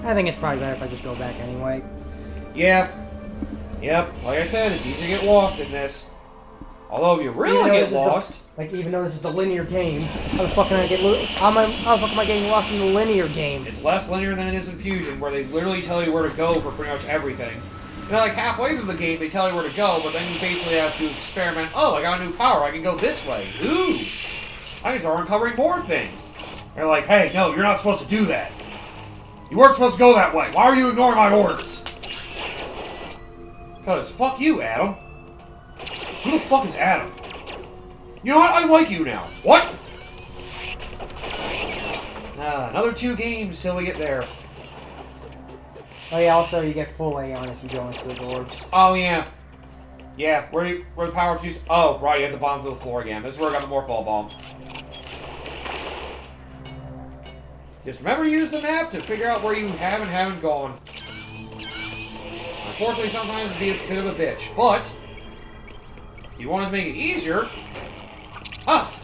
I think it's probably better if I just go back anyway. Yeah. Yep. Like I said, it's easy to get lost in this. Although if you really get lost... Even though this is the linear game, how the fuck can I get how the fuck am I getting lost in the linear game? It's less linear than it is in Fusion, where they literally tell you where to go for pretty much everything. You know, like halfway through the game, they tell you where to go, but then you basically have to experiment. Oh, I got a new power. I can go this way. Ooh! I can start uncovering more things. They're like, hey, no, you're not supposed to do that. You weren't supposed to go that way. Why are you ignoring my orders? Because fuck you, Adam. Who the fuck is Adam? You know what? I like you now. What? Another 2 games till we get there. Oh yeah, also you get full Aeon if you go into the orbs. Oh yeah. Yeah, where the power used. Oh, right, you have to bomb through the floor again. This is where I got the Morph Ball Bomb. Just remember to use the map to figure out where you have and haven't gone. Unfortunately, sometimes it can be a bit of a bitch, but if you want to make it easier...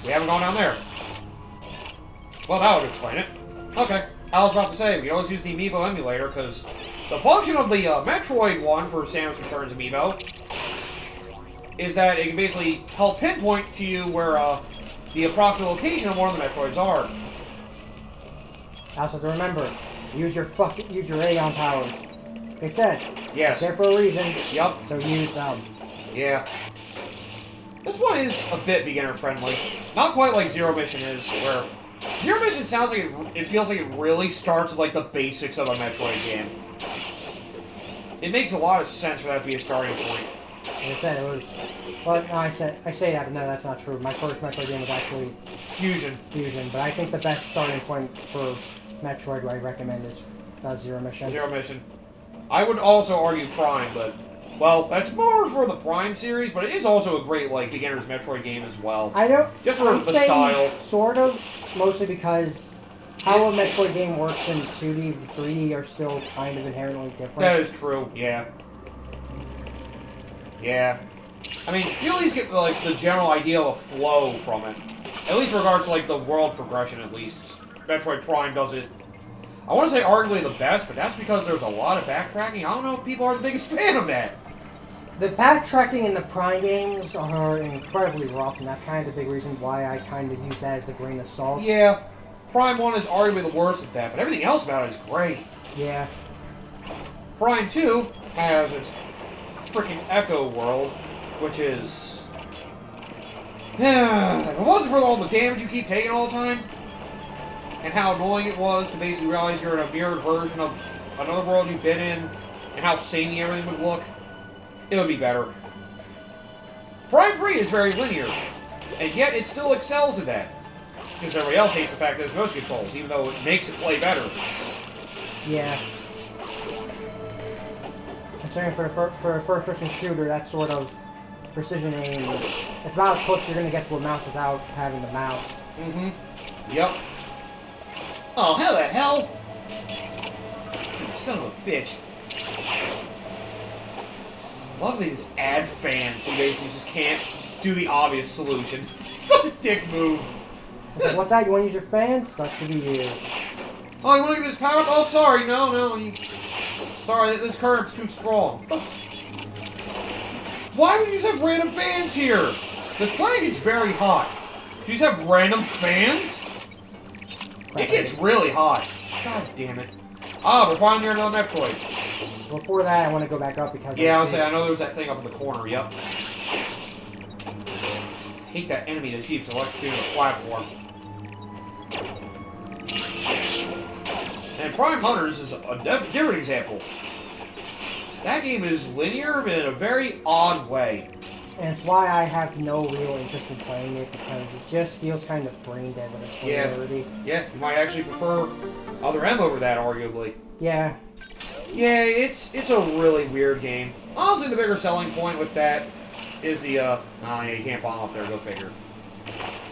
we haven't gone down there. Well, that would explain it. Okay, I was about to say, we can always use the Amiibo emulator, because the function of the Metroid one for Samus Returns Amiibo is that it can basically help pinpoint to you where the approximate location of one of the Metroids are. Also, to remember, use your Aeon powers. They said, yes, they're there for a reason. Yep. So use them. Yeah. This one is a bit beginner-friendly. Not quite like Zero Mission is, where... Zero Mission sounds like it feels like it really starts with, like, the basics of a Metroid game. It makes a lot of sense for that to be a starting point. Like I said, it was... Well, no, I say that, but no, that's not true. My first Metroid game was actually... Fusion. But I think the best starting point for Metroid I recommend is Zero Mission. Zero Mission. I would also argue Prime, but... Well, that's more for the Prime series, but it is also a great, like, beginner's Metroid game as well. I don't... Just for the style. Sort of, mostly because how a Metroid game works in 2D and 3D are still kind of inherently different. That is true, yeah. Yeah. I mean, you at least get, like, the general idea of a flow from it. At least in regards to, like, the world progression, at least. Metroid Prime does it... I want to say arguably the best, but that's because there's a lot of backtracking. I don't know if people are the biggest fan of that. The backtracking in the Prime games are incredibly rough, and that's kind of the big reason why I kind of use that as the grain of salt. Yeah. Prime 1 is arguably the worst at that, but everything else about it is great. Yeah. Prime 2 has its freaking Echo World, which is... if it wasn't for all the damage you keep taking all the time, and how annoying it was to basically realize you're in a mirrored version of another world you've been in, and how samey everything would look, it would be better. Prime 3 is very linear, and yet it still excels at that. Because everybody else hates the fact that it's motion controls, even though it makes it play better. Yeah. Considering for a first-person shooter, that sort of precision aim, it's about as close as you're going to get to a mouse without having the mouse. Mm-hmm. Yep. Oh, how the hell? You son of a bitch. Love these ad fans who basically just can't do the obvious solution. Such a dick move. What's that? You want to use your fans? That should be you. Oh, you want to get this power? Oh, sorry. No. Sorry, this current's too strong. Why would you just have random fans here? This planet gets very hot. You just have random fans? It gets really hot. God damn it. Ah, we're finally near another Metroid. Before that, I want to go back up because... Yeah, I know there was that thing up in the corner, yep. I hate that enemy that keeps electrocuting the platform. And Prime Hunters is a different example. That game is linear, but in a very odd way. And it's why I have no real interest in playing it, because it just feels kind of brain dead with its linearity. Yeah, you might actually prefer Other M over that, arguably. Yeah. Yeah, it's a really weird game. Honestly, the bigger selling point with that is the, oh yeah, you can't bomb up there, go figure.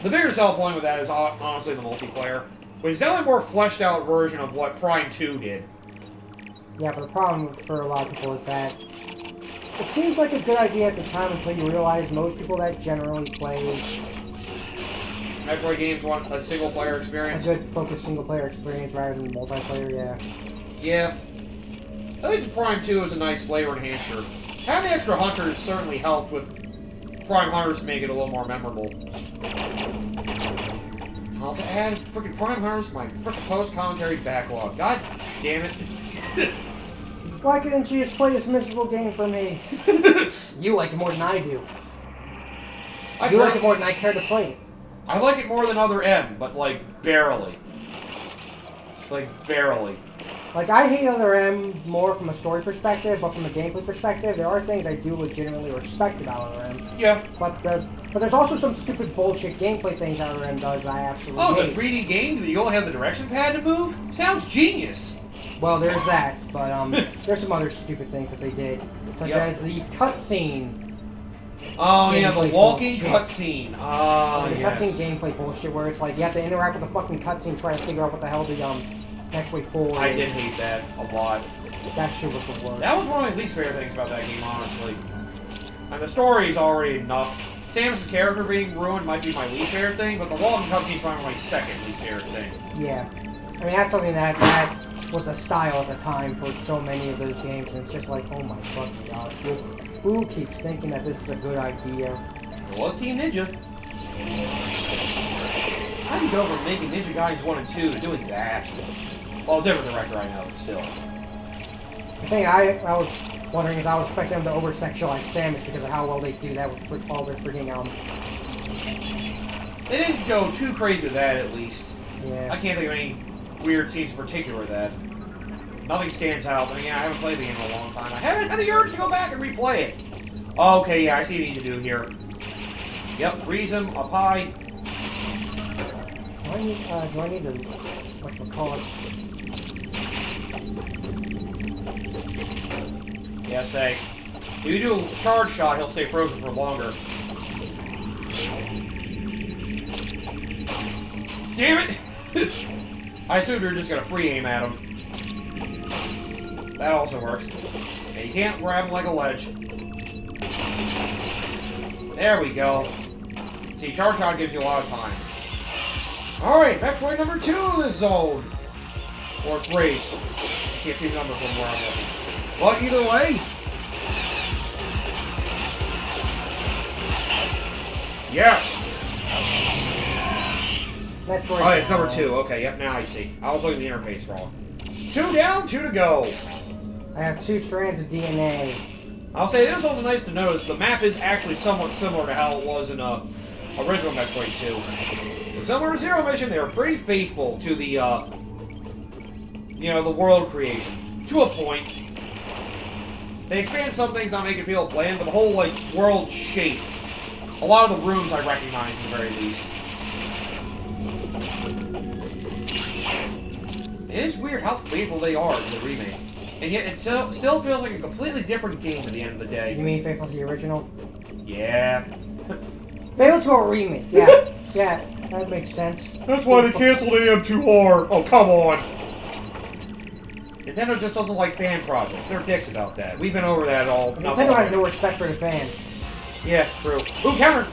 The bigger selling point with that is honestly the multiplayer, which is definitely a more fleshed out version of what Prime 2 did. Yeah, but the problem for a lot of people is that it seems like a good idea at the time until you realize most people that generally play Metroid games want a single-player experience. A good focused single-player experience rather than multiplayer, yeah. Yeah. At least Prime 2 is a nice flavor enhancer. Having extra hunters certainly helped with Prime Hunters to make it a little more memorable. I'll have to add freaking Prime Hunters to my freaking post-commentary backlog. God damn it. Why couldn't you just play this miserable game for me? You like it more than I do. You like it more than I care to play it. I like it more than Other M, but like barely. Like barely. Like, I hate Other M more from a story perspective, but from a gameplay perspective, there are things I do legitimately respect about Other M. Yeah. But there's also some stupid bullshit gameplay things Other M does that I absolutely hate. The 3D game that you only have the direction pad to move? Sounds genius. Well, there's that, but there's some other stupid things that they did, such as the cutscene. Oh yeah, the walking cutscene. The cutscene gameplay bullshit, where it's like you have to interact with the fucking cutscene, try to figure out what the hell the next way forward. I did hate that a lot. That shit was the worst. That was one of my least favorite things about that game, honestly. And the story's already enough. Samus' character being ruined might be my least favorite thing, but the walking cutscene's probably my second least favorite thing. Yeah, I mean that's something that was a style at the time for so many of those games, and it's just like, oh my fucking god, who keeps thinking that this is a good idea? It was Team Ninja. How do you go from making Ninja Gaiden 1 and 2 to doing that? Well, different director I know, but still. The thing I was wondering is I was expecting them to over-sexualize Samus because of how well they do that with all their freaking, They didn't go too crazy with that, at least. Yeah. I can't think of any weird scenes in particular that. Nothing stands out, but again, I haven't played the game in a long time. I haven't had the urge to go back and replay it. Okay, yeah, I see what you need to do here. Yep, freeze him up high. Do I need to, whatchamacallit? Yeah, say. If you do a charge shot, he'll stay frozen for longer. Damn it! I assumed you were just gonna free aim at him. That also works. And you can't grab him like a ledge. There we go. See, charge shot gives you a lot of time. Alright, Metroid number 2 in this zone. Or 3. Can't see the number from where I'm looking. But either way. Yes! Metroid. Oh, it's number 2. Okay, yep, now I see. I was looking at the interface wrong. 2 down, 2 to go. I have 2 strands of DNA. I'll say it is also nice to notice the map is actually somewhat similar to how it was in original Metroid 2. So similar to Zero Mission, they were pretty faithful to the the world creation to a point. They expand some things, not make it feel bland, but the whole world shape. A lot of the rooms I recognize at the very least. It is weird how faithful they are to the remake. And yet it still feels like a completely different game at the end of the day. You mean faithful to the original? Yeah. Faithful to a remake, yeah. Yeah, that makes sense. That's why they canceled AM2R. Oh, come on. Nintendo just doesn't like fan projects. They're dicks about that. We've been over that all. Nintendo has no respect for the fans. Yeah, true. Ooh, counter!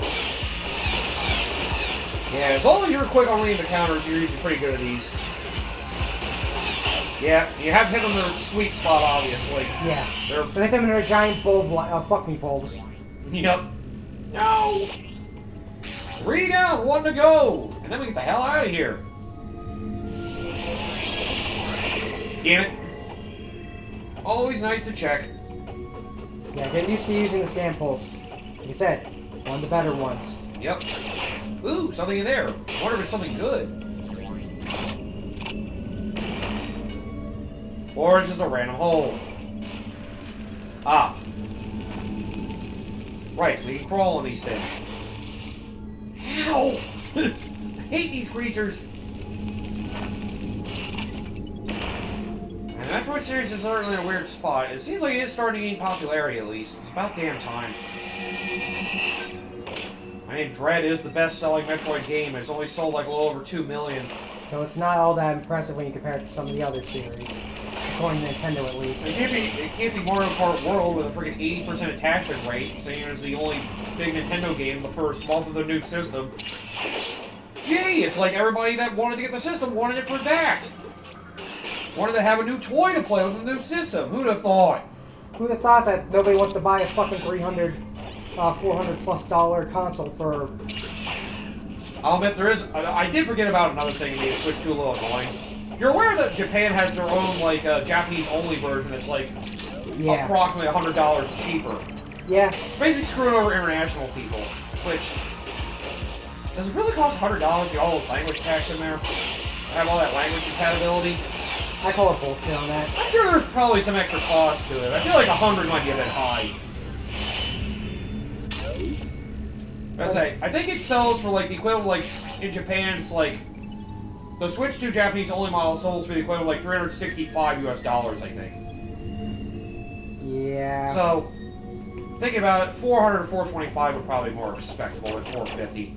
Yeah, as long as you're quick on reading the counters, you're usually pretty good at these. Yeah, you have to hit them in their sweet spot, obviously. Yeah. So they hit them in their giant bulb, fuck me bulbs. Yep. No! 3 down, 1 to go! And then we get the hell out of here. Damn it. Always nice to check. Yeah, get used to using the scan pulse. Like I said, one of the better ones. Yep. Ooh, something in there. I wonder if it's something good. Or it's just a random hole. Ah. Right, so we can crawl on these things. Ow! I hate these creatures. And the Metroid series is certainly in a weird spot. It seems like it is starting to gain popularity, at least. It's about damn time. I mean, Dread is the best-selling Metroid game, and it's only sold like a little over 2 million. So it's not all that impressive when you compare it to some of the other series. According to Nintendo, at least. It can't be Mario Kart World with a freaking 80% attachment rate, saying it's the only big Nintendo game the first month of the new system. Yay! It's like everybody that wanted to get the system wanted it for that! wanted to have a new toy to play with a new system. Who'd have thought? Who'd have thought that nobody wants to buy a fucking $300, $400+ console for... I'll admit there is... I did forget about another thing that made Switch 2 a little annoying. You're aware that Japan has their own, like, Japanese-only version that's, like, approximately $100 cheaper. Yeah. Basically screwing over international people, which... Does it really cost $100 to get all the language packs in there? Have all that language compatibility? I call it bullshit on that. I'm sure there's probably some extra cost to it. I feel like 100 might be a bit high. I think it sells for like the equivalent, like in Japan, it's like the Switch 2 Japanese only model sells for the equivalent of like $365 US, I think. Yeah. So, thinking about it, 400 or 425 would probably be more respectable than 450.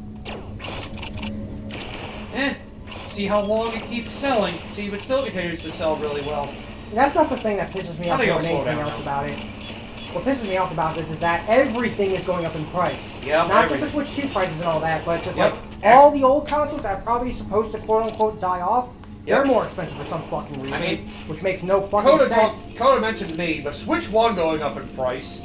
See how long it keeps selling. See if it still continues to sell really well. That's not the thing that pisses me off more than anything else about it. What pisses me off about this is that everything is going up in price. Yeah, not just the Switch 2 prices and all that, but just like all the old consoles that are probably supposed to quote-unquote die off, they're more expensive for some fucking reason. I mean, which makes no fucking sense. Coda mentioned to me the Switch 1 going up in price.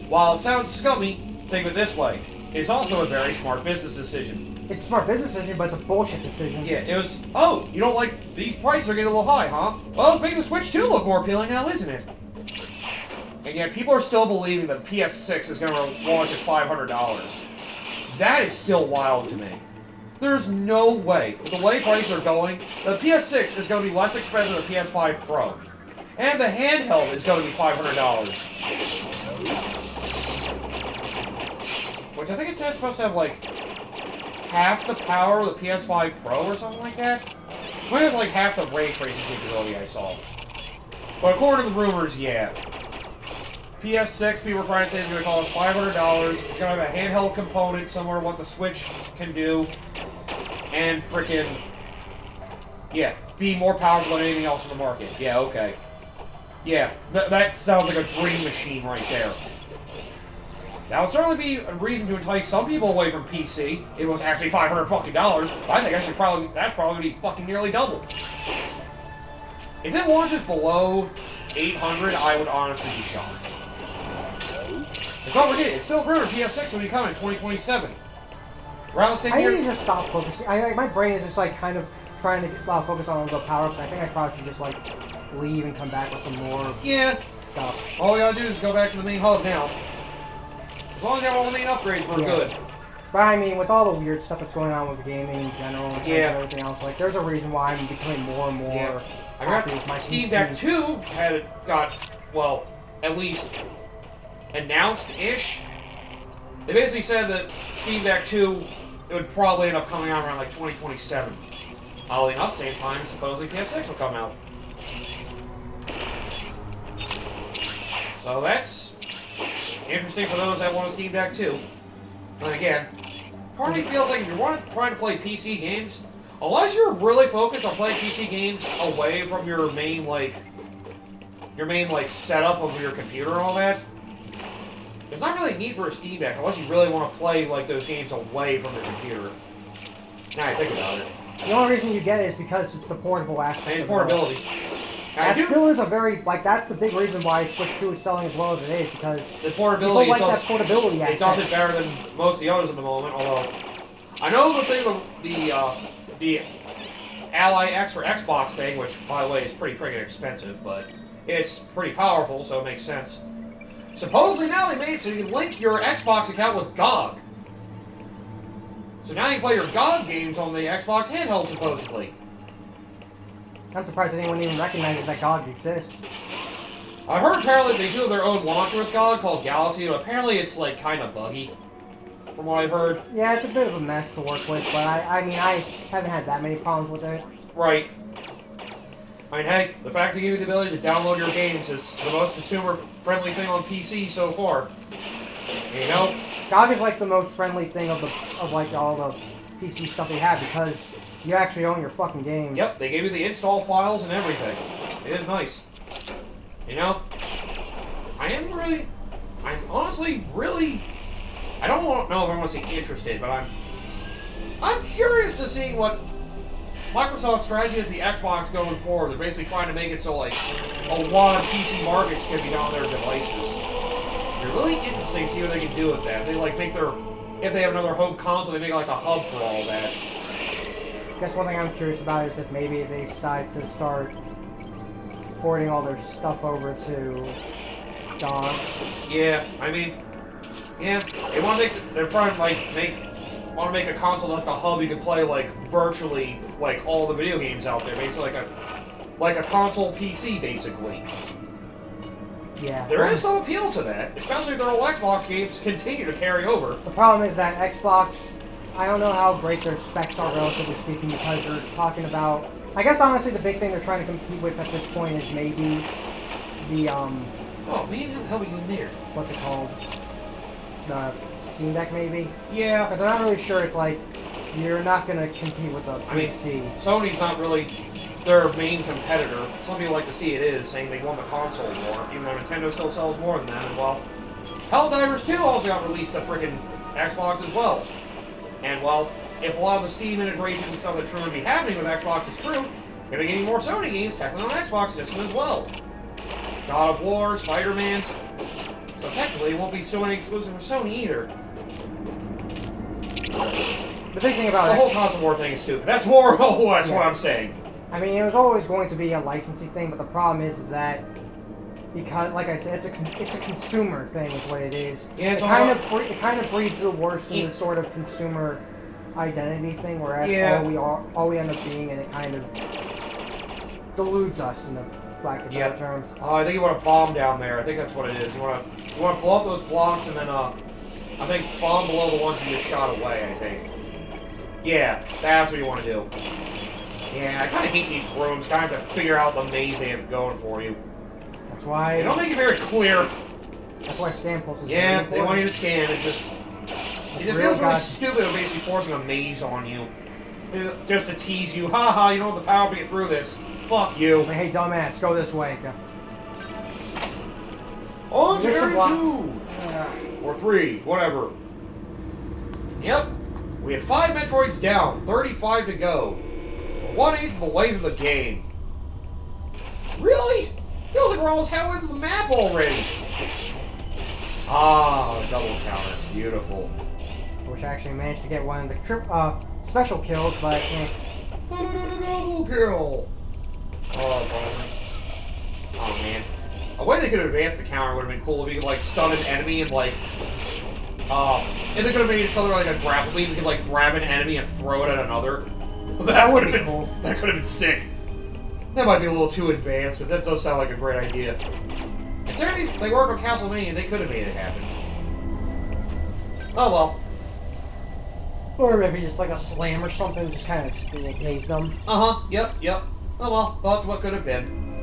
While it sounds scummy, think of it this way. It's also a very smart business decision. It's a smart business decision, but it's a bullshit decision. Yeah, it was, oh, you don't like, these prices are getting a little high, huh? Well, making the Switch 2 look more appealing now, isn't it? And yet, people are still believing that PS6 is going to launch at $500. That is still wild to me. There's no way, with the way prices are going, the PS6 is going to be less expensive than the PS5 Pro. And the handheld is going to be $500. Which I think it says it's supposed to have, like, half the power of the PS5 Pro or something like that. Maybe it's like half the ray tracing capability I saw. But according to the rumors, yeah. PS6, people are trying to say it's going to cost $500. It's going to have a handheld component similar to what the Switch can do. And frickin', yeah, be more powerful than anything else in the market. Yeah, okay. Yeah, that sounds like a dream machine right there. That would certainly be a reason to entice some people away from PC. If it was actually $500 fucking dollars. I think that's probably going to be fucking nearly double. If it launches below $800, I would honestly be shocked. But don't forget, it's still rumored PS6 will be coming in 2027. Around the same year. I need to just stop focusing. My brain is just like kind of trying to focus on the power ups. I think I probably should just like leave and come back with some more stuff. All we gotta do is go back to the main hub now. As long as you have all the main upgrades, we're good. But I mean, with all the weird stuff that's going on with gaming in general and everything else, like there's a reason why I'm becoming more and more happy with my Steam Deck 2 got, well, at least announced-ish. They basically said that Steam Deck 2 it would probably end up coming out around like 2027. Oddly enough, same time supposedly PS6 will come out. So that's interesting for those that want a Steam Deck 2. But again, part of me feels like if you're trying to play PC games, unless you're really focused on playing PC games away from your main setup of your computer and all that, there's not really a need for a Steam Deck unless you really want to play like those games away from your computer. Now I think about it. The only reason you get it is because it's the portable aspect. And portability. That still is a very, that's the big reason why Switch 2 is selling as well as it is, because the portability people like that portability aspect. It does it better than most of the others at the moment, although I know the thing with the Ally X for Xbox thing, which, by the way, is pretty friggin' expensive, but it's pretty powerful, so it makes sense. Supposedly now they made it so you can link your Xbox account with GOG. So now you can play your GOG games on the Xbox handheld, supposedly. I'm surprised anyone even recognizes that GOG exists. I heard apparently they do their own launcher with GOG called Galaxy, but apparently it's like kind of buggy, from what I've heard. Yeah, it's a bit of a mess to work with, but I mean, I haven't had that many problems with it. Right. I mean, hey, the fact they give you the ability to download your games is the most consumer-friendly thing on PC so far. You know? GOG is like the most friendly thing of like all the PC stuff they have, because you actually own your fucking games. Yep, they gave you the install files and everything. It is nice. You know? I'm honestly really, I don't know if I'm going to say interested, but I'm curious to see what Microsoft's strategy is the Xbox going forward. They're basically trying to make it so, like, a lot of PC markets can be on their devices. They're really interesting to see what they can do with that. They, like, make their... If they have another home console, they make, like, a hub for all that. I guess one thing I'm curious about is if maybe they decide to start porting all their stuff over to DOS. Yeah, I mean... Yeah, they want to make... They're trying to, like, want to make a console like a hub you can play like virtually like all the video games out there, basically like a console PC basically. Yeah. There is some appeal to that, especially if their old Xbox games continue to carry over. The problem is that Xbox, I don't know how great their specs are relatively speaking because they're talking about. I guess honestly the big thing they're trying to compete with at this point is maybe the Oh man, how the hell are you in there? What's it called? The Steam Deck maybe? Yeah. Because I'm not really sure it's like, you're not going to compete with a PC. I mean, Sony's not really their main competitor. Some people like to see it is, saying they won the console war, even though Nintendo still sells more than that. And well, Helldivers 2 also got released to frickin' Xbox as well. And well, if a lot of the Steam integration and stuff that's going to be happening with Xbox is true, you're going to be getting more Sony games technically on Xbox system as well. God of War, Spider-Man. So technically, it won't be Sony exclusive for Sony either. The big thing about the whole console war thing is stupid. That's more or less what I'm saying. I mean, it was always going to be a licensing thing, but the problem is that because, like I said, it's a consumer thing, is what it is. Yeah, it kind of breeds the worst in this sort of consumer identity thing, where that's all we end up being, and it kind of deludes us in the lack of better terms. Oh, I think you want a bomb down there. I think that's what it is. You want to blow up those blocks and then I think bomb below the ones you just shot away. I think. Yeah, that's what you want to do. Yeah, I kind of hate these rooms. Kind of have to figure out the maze they have going for you. That's why. They don't make it very clear. That's why scan pulse is Yeah, very they want you to scan. It just feels really stupid. They're basically forcing a maze on you, just to tease you. Haha, you don't have the power to get through this. Fuck you. Like, hey, dumbass, go this way. Go. On to area 2! Or 3, whatever. Yep. We have 5 Metroids down, 35 to go. 1/8 of the way through the game. Really? Feels like we're almost halfway through the map already. Ah, double counter. Beautiful. I wish I actually managed to get one of the special kills, but I can't. Double kill! Oh, man. A way they could have advanced the counter would have been cool if you could, like, stun an enemy and, like... if they could have made it something like a grapple beam, you could, like, grab an enemy and throw it at another. That would have been cool. That could have been sick. That might be a little too advanced, but that does sound like a great idea. If they work on Castlevania, they could have made it happen. Oh, well. Or maybe just like a slam or something, just kind of haze them. Uh-huh, yep. Oh well, thought what could have been.